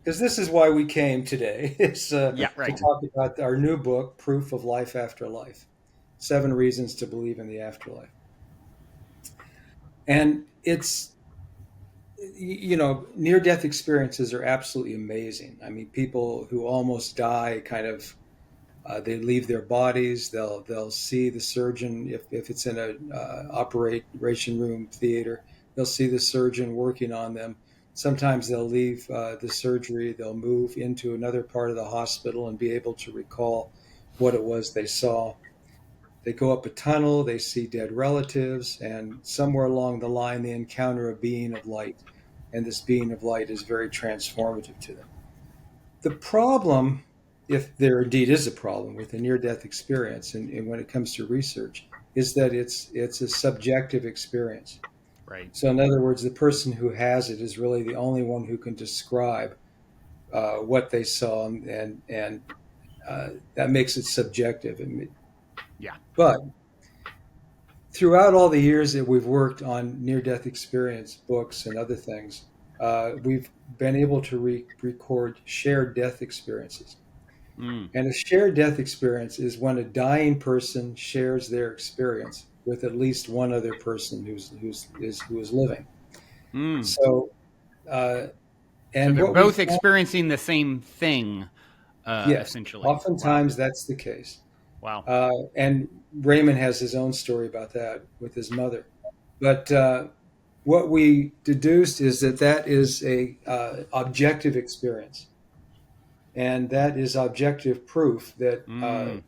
because this is why we came today, is Yeah, to right. talk about our new book, Proof of Life After Life: 7 Reasons to Believe in the Afterlife. And it's, near-death experiences are absolutely amazing. I mean, people who almost die kind of, they leave their bodies. They'll see the surgeon if it's in a operation room theater. They'll see the surgeon working on them. Sometimes they'll leave the surgery. They'll move into another part of the hospital and be able to recall what it was they saw. They go up a tunnel. They see dead relatives, and somewhere along the line, they encounter a being of light, and this being of light is very transformative to them. The problem, if there indeed is a problem with a near-death experience, and when it comes to research, is that it's a subjective experience. Right. So, in other words, the person who has it is really the only one who can describe what they saw, and that makes it subjective. Yeah. But throughout all the years that we've worked on near-death experience books and other things, we've been able to record shared death experiences. Mm. And a shared death experience is when a dying person shares their experience with at least one other person who is living. Mm. So, uh, So and they're what we both found, experiencing the same thing, yes, essentially. Wow. oftentimes that's the case. Wow. And Raymond has his own story about that with his mother. But what we deduced is that that is a objective experience, and that is objective proof Mm.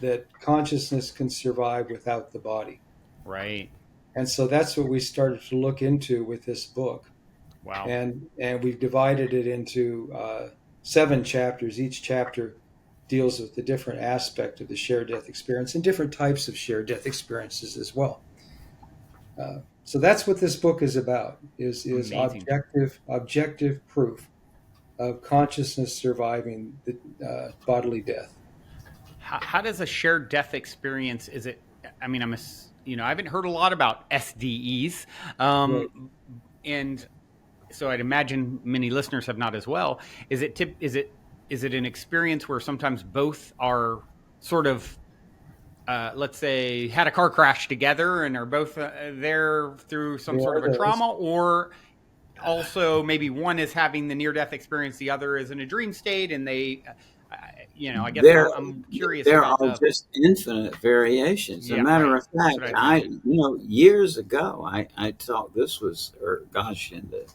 that consciousness can survive without the body. Right. And so that's what we started to look into with this book, Wow. and we've divided it into 7 chapters. Each chapter deals with a different aspect of the shared death experience and different types of shared death experiences as well. So that's what this book is about: is Amazing. objective proof of consciousness surviving the bodily death. How does a shared death experience? Is it? I mean, I haven't heard a lot about SDEs, Right. and so I'd imagine many listeners have not as well. Is it an experience where sometimes both are sort of, let's say, had a car crash together and are both there through some There sort are of a those. trauma, or also maybe one is having the near death experience, the other is in a dream state, and I guess There, I'm curious there about. are just infinite variations. As a Yeah, matter right. of That's what fact, I'd imagine. years ago, I talked, this was, gosh, in the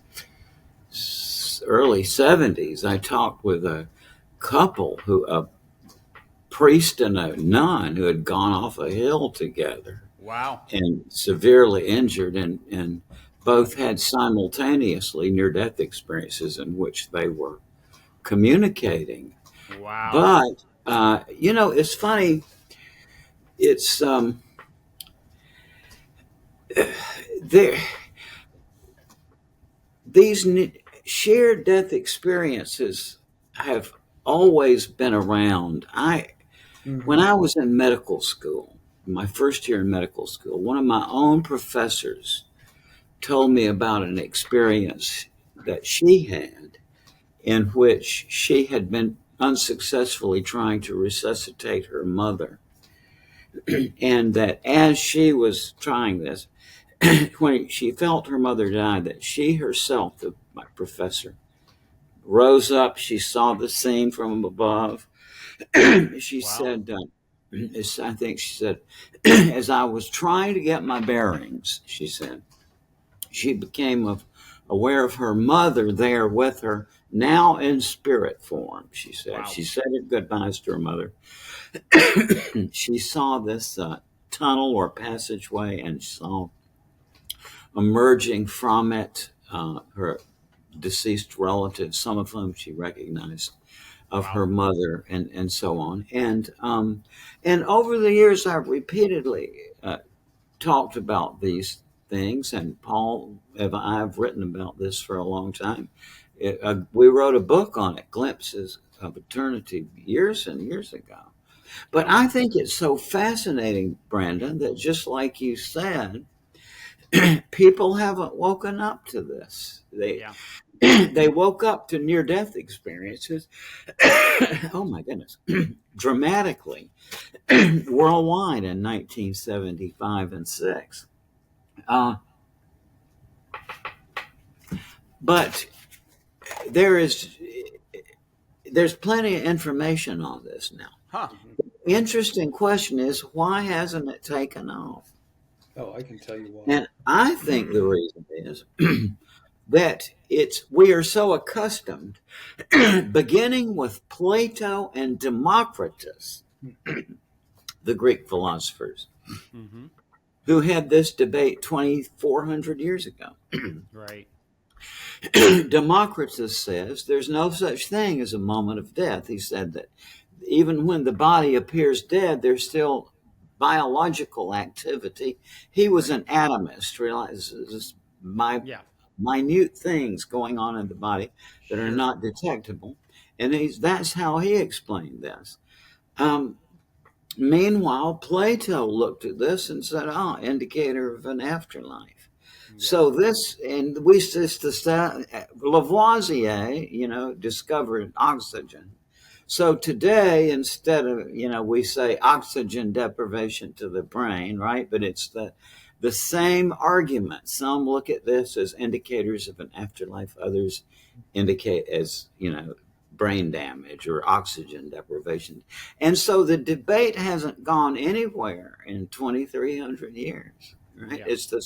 early 70s, I talked with a couple a priest and a nun who had gone off a hill together Wow. and severely injured, and both had simultaneously near death experiences in which they were communicating. Wow. But, it's funny. It's there. These shared death experiences have always been around. When Hmm. I was in medical school, my first year in medical school, one of my own professors told me about an experience that she had in which she had been unsuccessfully trying to resuscitate her mother. And that as she was trying this, when she felt her mother die, that she herself, my professor, rose up. She saw the scene from above. She Wow. said, I think she said, as I was trying to get my bearings, she said, she became aware of her mother there with her, now in spirit form. Wow. She said her goodbyes to her mother. She saw this tunnel or passageway and saw emerging from it her deceased relatives, some of whom she recognized, of Wow. her mother, and so on. And over the years, I've repeatedly talked about these things, and Paul and I have written about this for a long time. We wrote a book on it, Glimpses of Eternity, years and years ago. But Wow. I think it's so fascinating, Brandon, that just like you said, people haven't woken up to this. Yeah. they woke up to near-death experiences. Oh my goodness, dramatically worldwide in 1975 and 6. Uh, but there is there's plenty of information on this now. Huh. Interesting question is, why hasn't it taken off? Oh, I can tell you why. And I think the reason is that we are so accustomed, beginning with Plato and Democritus, the Greek philosophers, Mm-hmm. who had this debate 2,400 years ago. Right. Democritus says there's no such thing as a moment of death. He said that even when the body appears dead, there's still biological activity. He was an atomist, realizes Yeah. minute things going on in the body that are Sure. not detectable. And that's how he explained this. Meanwhile, Plato looked at this and said, indicator of an afterlife. Yeah. So this, and Lavoisier, discovered oxygen. So today, instead of, we say oxygen deprivation to the brain, right? But it's the same argument. Some look at this as indicators of an afterlife. Others indicate as, brain damage or oxygen deprivation. And so the debate hasn't gone anywhere in 2,300 years, right? Yeah. It's the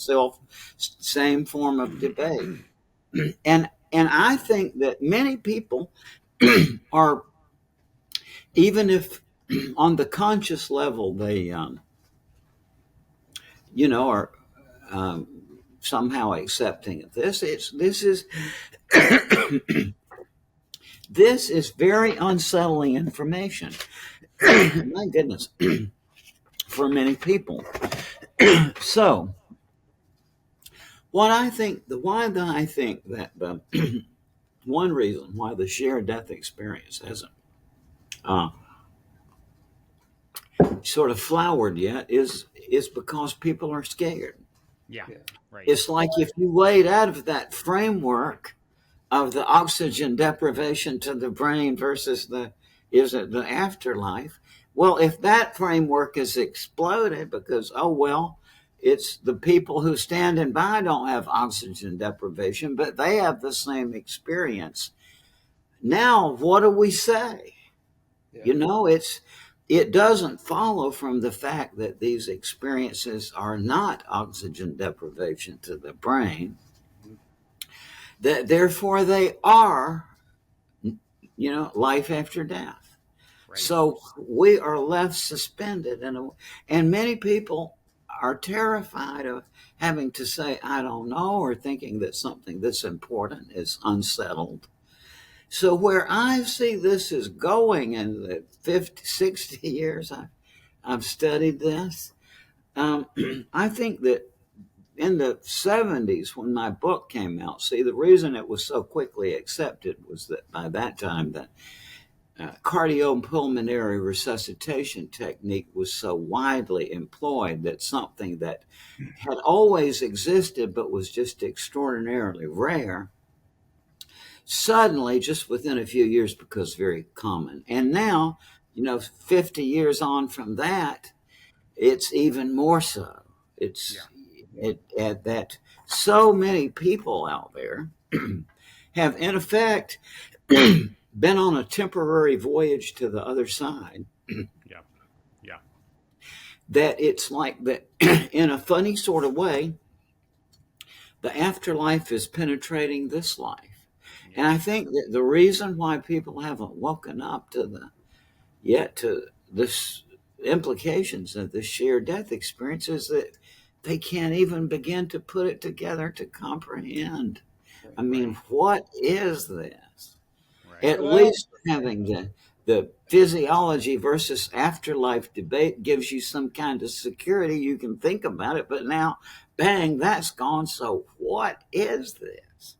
same form of debate. And I think that many people are, even if on the conscious level they, are somehow accepting of this, this is very unsettling information. My goodness, for many people. So, I think that one reason why the sheer death experience hasn't sort of flowered yet is because people are scared. Yeah. Right. It's like if you laid out of that framework of the oxygen deprivation to the brain versus the afterlife. Well, if that framework is exploded because, it's the people who standing by don't have oxygen deprivation, but they have the same experience. Now, what do we say? Yeah. It doesn't follow from the fact that these experiences are not oxygen deprivation to the brain, that therefore they are, life after death. Right. So we are left suspended, and many people are terrified of having to say, I don't know, or thinking that something that's important is unsettled. So where I see this is going in the 50, 60 years I've studied this, I think that in the 70s, when my book came out, the reason it was so quickly accepted was that by that time the cardiopulmonary resuscitation technique was so widely employed that something that had always existed but was just extraordinarily rare suddenly, just within a few years, becomes very common. And now, 50 years on from that, it's even more so. That so many people out there have, in effect, been on a temporary voyage to the other side. Yeah. Yeah. That it's like that, in a funny sort of way, the afterlife is penetrating this life. And I think that the reason why people haven't woken up to this implications of the sheer death experience is that they can't even begin to put it together to comprehend. I mean, what is this? Right. At least having the physiology versus afterlife debate gives you some kind of security. You can think about it, but now, bang, that's gone. So what is this?